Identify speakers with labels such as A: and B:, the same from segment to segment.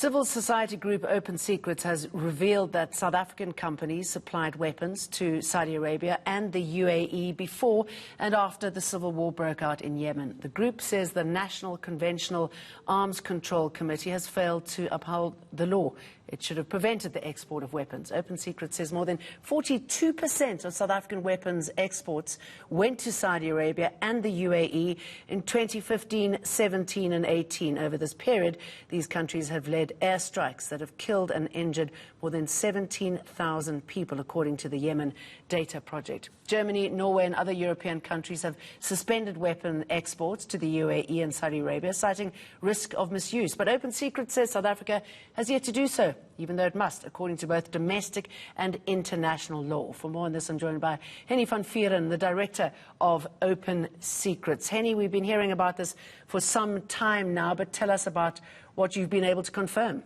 A: Civil society group Open Secrets has revealed that South African companies supplied weapons to Saudi Arabia and the UAE before and after the civil war broke out in Yemen. The group says the National Conventional Arms Control Committee has failed to uphold the law. It should have prevented the export of weapons. Open Secrets says more than 42% of South African weapons exports went to Saudi Arabia and the UAE in 2015, 17 and 18. Over this period, these countries have led airstrikes that have killed and injured more than 17,000 people, according to the Yemen Data Project. Germany, Norway and other European countries have suspended weapon exports to the UAE and Saudi Arabia, citing risk of misuse. But Open Secrets says South Africa has yet to do so, even though it must, according to both domestic and international law. For more on this, I'm joined by Hennie van Vuuren, the director of Open Secrets. Hennie, we've been hearing about this for some time now, but tell us about what you've been able to confirm.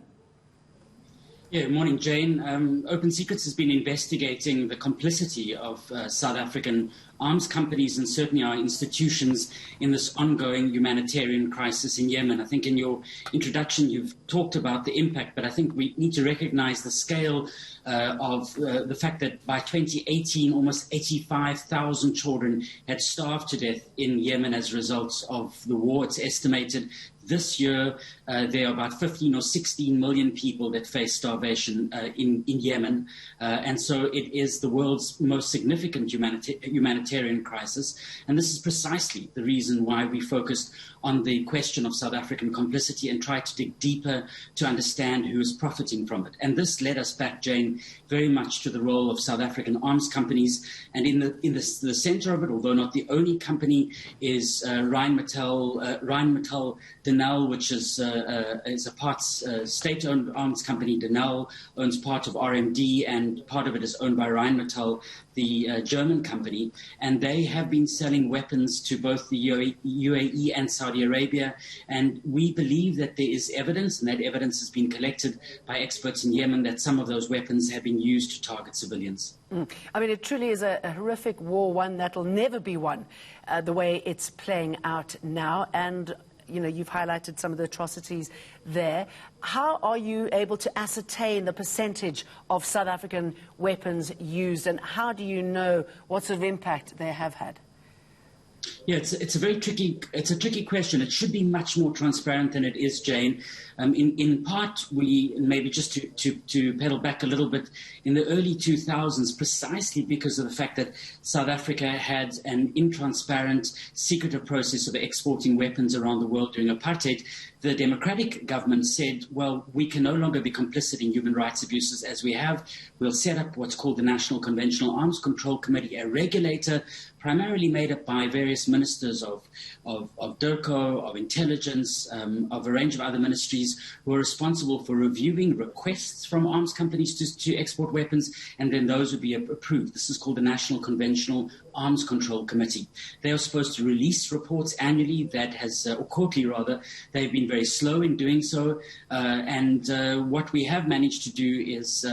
B: Yeah, good morning, Jane. Open Secrets has been investigating the complicity of South African arms companies and certainly our institutions in this ongoing humanitarian crisis in Yemen. I think in your introduction you've talked about the impact, but I think we need to recognize the scale of the fact that by 2018 almost 85,000 children had starved to death in Yemen as a result of the war. It's estimated this year, there are about 15 or 16 million people that face starvation in Yemen. And so it is the world's most significant humanitarian crisis. And this is precisely the reason why we focused on the question of South African complicity and tried to dig deeper to understand who is profiting from it. And this led us back, Jane, very much to the role of South African arms companies. And in the center of it, although not the only company, is Rheinmetall Denel, which is a parts state-owned arms company. Denel owns part of RMD, and part of it is owned by Rheinmetall, the German company. And they have been selling weapons to both the UAE and Saudi Arabia. And we believe that there is evidence, and that evidence has been collected by experts in Yemen, that some of those weapons have been used to target civilians.
A: I mean, it truly is a horrific war, one that will never be won the way it's playing out now. And you know, you've highlighted some of the atrocities there. How are you able to ascertain the percentage of South African weapons used, and how do you know what sort of impact they have had?
B: Yeah, it's a very tricky question. It should be much more transparent than it is, Jane. In part, we maybe just to pedal back a little bit, in the early 2000s, precisely because of the fact that South Africa had an intransparent, secretive process of exporting weapons around the world during apartheid, the democratic government said, well, we can no longer be complicit in human rights abuses as we have. We'll set up what's called the National Conventional Arms Control Committee, a regulator primarily made up by various ministers of DIRCO, of intelligence, of a range of other ministries who are responsible for reviewing requests from arms companies to export weapons, and then those would be approved. This is called the National Conventional Arms Control Committee. They are supposed to release reports annually or quarterly rather. They've been very slow in doing so, and what we have managed to do is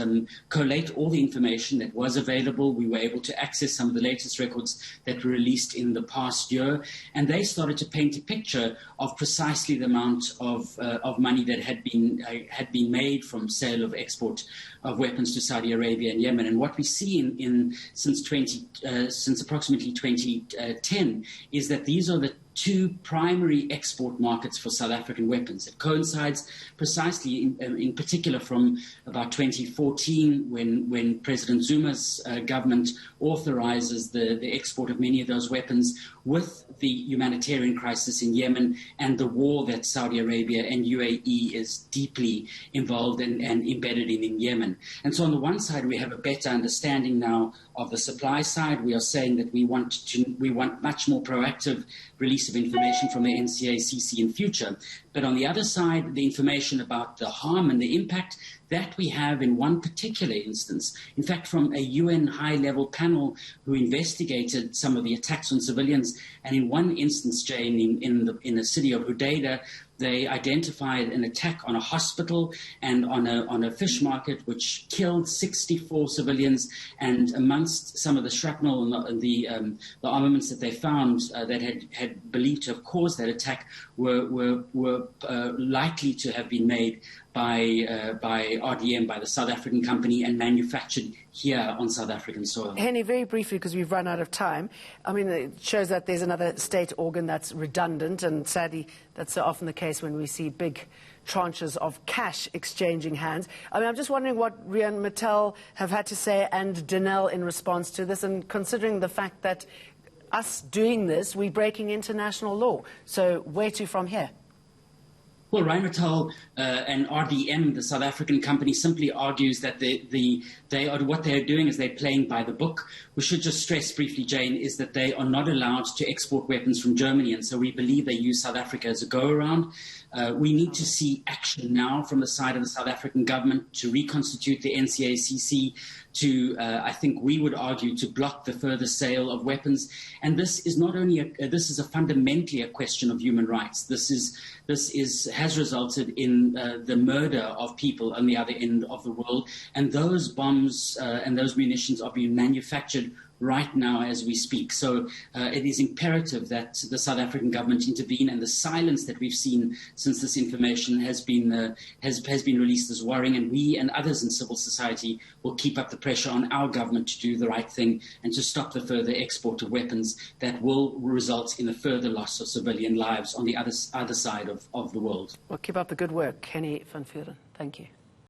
B: collate all the information that was available. We were able to access some of the latest records that were released in the past year, and they started to paint a picture of precisely the amount of money that had been made from sale of export of weapons to Saudi Arabia and Yemen. And what we see since approximately 2010 is that these are the two primary export markets for South African weapons. It coincides precisely, in particular, from about 2014, when President Zuma's government authorizes the export of many of those weapons, with the humanitarian crisis in Yemen and the war that Saudi Arabia and UAE is deeply involved and embedded in Yemen. And so on the one side, we have a better understanding now of the supply side. We are saying that we want much more proactive release of information from the NCACC in future. But on the other side, the information about the harm and the impact that we have in one particular instance, in fact, from a UN high-level panel who investigated some of the attacks on civilians, and in one instance, Jane, in the city of Hodeidah, they identified an attack on a hospital and on a fish market which killed 64 civilians, and amongst some of the shrapnel and the armaments that they found that had believed to have caused that attack were likely to have been made by RDM, by the South African company, and manufactured here on South African soil.
A: Hennie, very briefly, because we've run out of time. I mean, it shows that there's another state organ that's redundant, and sadly, that's so often the case when we see big tranches of cash exchanging hands. I mean, I'm just wondering what Rian Mattel have had to say and Denel in response to this, and considering the fact that us doing this, we're breaking international law. So where to from here?
B: Well, Rheinmetall and RDM, the South African company, simply argues that what they are doing is they're playing by the book. We should just stress briefly, Jane, is that they are not allowed to export weapons from Germany, and so we believe they use South Africa as a go-around. We need to see action now from the side of the South African government to reconstitute the NCACC, to, I think we would argue, to block the further sale of weapons. And this is not only this is fundamentally a question of human rights. This has resulted in the murder of people on the other end of the world, and those bombs and those munitions are being manufactured right now as we speak. So it is imperative that the South African government intervene, and the silence that we've seen since this information has been released is worrying, and we and others in civil society will keep up the pressure on our government to do the right thing and to stop the further export of weapons that will result in the further loss of civilian lives on the other side of the world.
A: Well, keep up the good work, Hennie van Vuuren. Thank you.